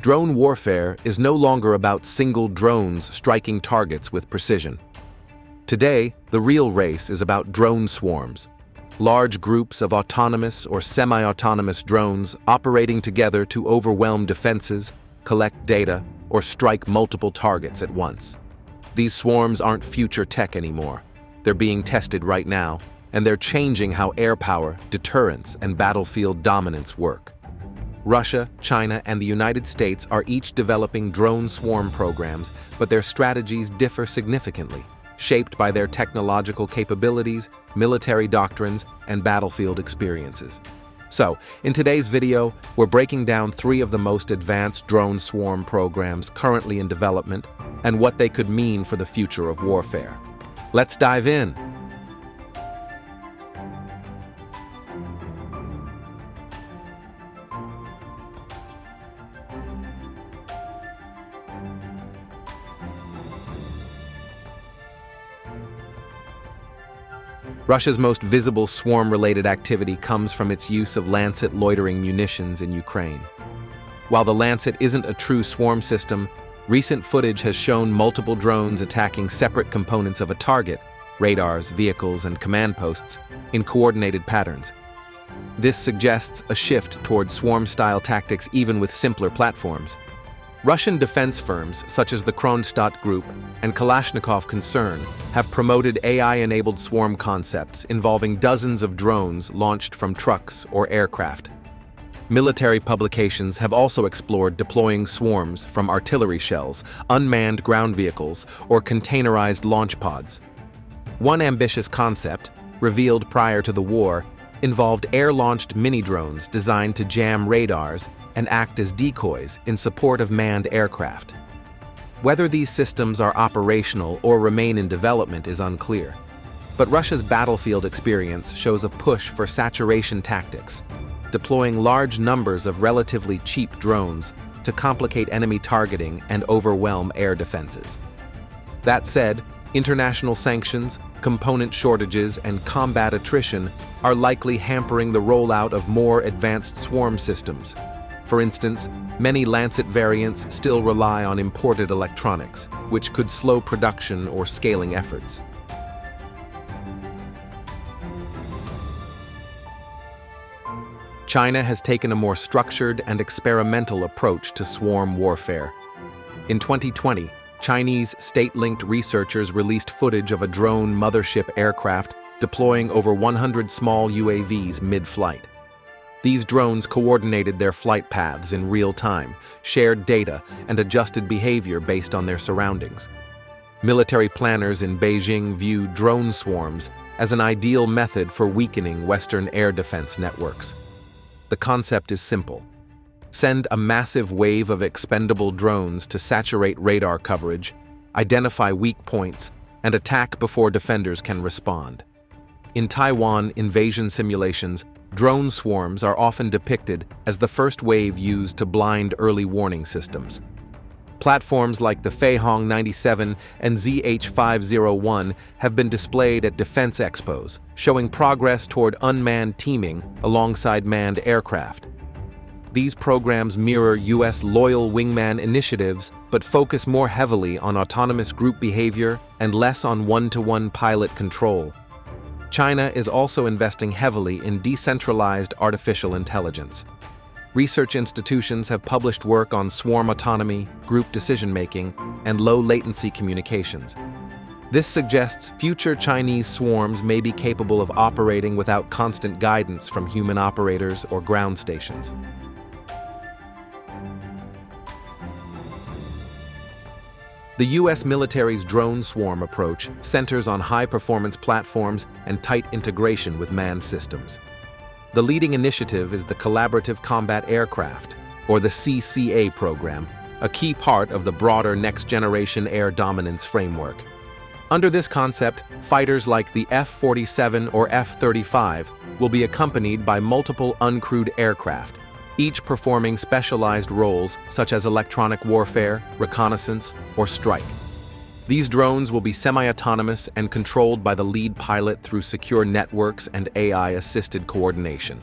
Drone warfare is no longer about single drones striking targets with precision. Today, the real race is about drone swarms, large groups of autonomous or semi-autonomous drones operating together to overwhelm defenses, collect data, or strike multiple targets at once. These swarms aren't future tech anymore. They're being tested right now, and they're changing how air power, deterrence, and battlefield dominance work. Russia, China, and the United States are each developing drone swarm programs, but their strategies differ significantly, shaped by their technological capabilities, military doctrines, and battlefield experiences. So, in today's video, we're breaking down 3 of the most advanced drone swarm programs currently in development and what they could mean for the future of warfare. Let's dive in. Russia's most visible swarm-related activity comes from its use of Lancet loitering munitions in Ukraine. While the Lancet isn't a true swarm system, recent footage has shown multiple drones attacking separate components of a target, radars, vehicles, and command posts, in coordinated patterns. This suggests a shift toward swarm-style tactics even with simpler platforms. Russian defense firms such as the Kronstadt Group and Kalashnikov Concern have promoted AI-enabled swarm concepts involving dozens of drones launched from trucks or aircraft. Military publications have also explored deploying swarms from artillery shells, unmanned ground vehicles, or containerized launch pods. One ambitious concept, revealed prior to the war, involved air-launched mini-drones designed to jam radars and act as decoys in support of manned aircraft. Whether these systems are operational or remain in development is unclear, but Russia's battlefield experience shows a push for saturation tactics, deploying large numbers of relatively cheap drones to complicate enemy targeting and overwhelm air defenses. That said, international sanctions, component shortages, and combat attrition are likely hampering the rollout of more advanced swarm systems. For instance, many Lancet variants still rely on imported electronics, which could slow production or scaling efforts. China has taken a more structured and experimental approach to swarm warfare. In 2020, Chinese state-linked researchers released footage of a drone mothership aircraft deploying over 100 small UAVs mid-flight. These drones coordinated their flight paths in real time, shared data, and adjusted behavior based on their surroundings. Military planners in Beijing view drone swarms as an ideal method for weakening Western air defense networks. The concept is simple. Send a massive wave of expendable drones to saturate radar coverage, identify weak points, and attack before defenders can respond. In Taiwan invasion simulations, drone swarms are often depicted as the first wave used to blind early warning systems. Platforms like the Feihong 97 and ZH-501 have been displayed at defense expos, showing progress toward unmanned teaming alongside manned aircraft. These programs mirror U.S. loyal wingman initiatives, but focus more heavily on autonomous group behavior and less on one-to-one pilot control. China is also investing heavily in decentralized artificial intelligence. Research institutions have published work on swarm autonomy, group decision-making, and low-latency communications. This suggests future Chinese swarms may be capable of operating without constant guidance from human operators or ground stations. The U.S. military's drone swarm approach centers on high-performance platforms and tight integration with manned systems. The leading initiative is the Collaborative Combat Aircraft, or the CCA program, a key part of the broader next-generation air dominance framework. Under this concept, fighters like the F-47 or F-35 will be accompanied by multiple uncrewed aircraft, each performing specialized roles such as electronic warfare, reconnaissance, or strike. These drones will be semi-autonomous and controlled by the lead pilot through secure networks and AI-assisted coordination.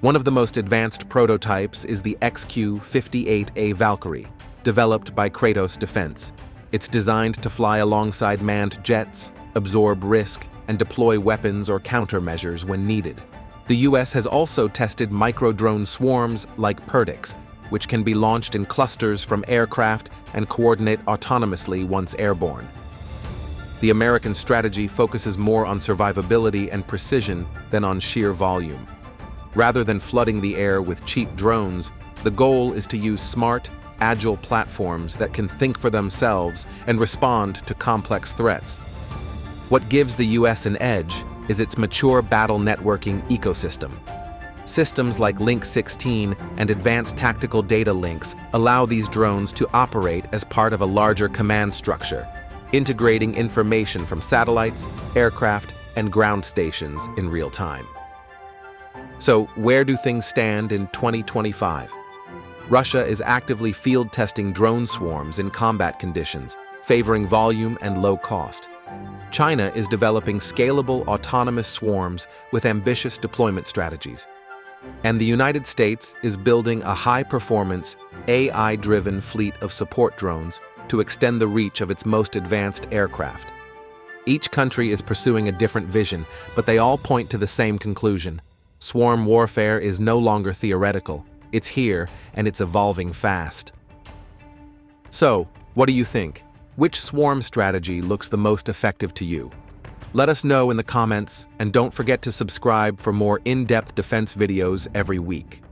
One of the most advanced prototypes is the XQ-58A Valkyrie, developed by Kratos Defense. It's designed to fly alongside manned jets, absorb risk, and deploy weapons or countermeasures when needed. The US has also tested micro-drone swarms like Perdix, which can be launched in clusters from aircraft and coordinate autonomously once airborne. The American strategy focuses more on survivability and precision than on sheer volume. Rather than flooding the air with cheap drones, the goal is to use smart, agile platforms that can think for themselves and respond to complex threats. What gives the US an edge is its mature battle networking ecosystem. Systems like Link 16 and advanced tactical data links allow these drones to operate as part of a larger command structure, integrating information from satellites, aircraft, and ground stations in real time. So, where do things stand in 2025? Russia is actively field testing drone swarms in combat conditions, favoring volume and low cost. China is developing scalable autonomous swarms with ambitious deployment strategies. And the United States is building a high-performance, AI-driven fleet of support drones to extend the reach of its most advanced aircraft. Each country is pursuing a different vision, but they all point to the same conclusion. Swarm warfare is no longer theoretical. It's here, and it's evolving fast. So, what do you think? Which swarm strategy looks the most effective to you? Let us know in the comments, and don't forget to subscribe for more in-depth defense videos every week.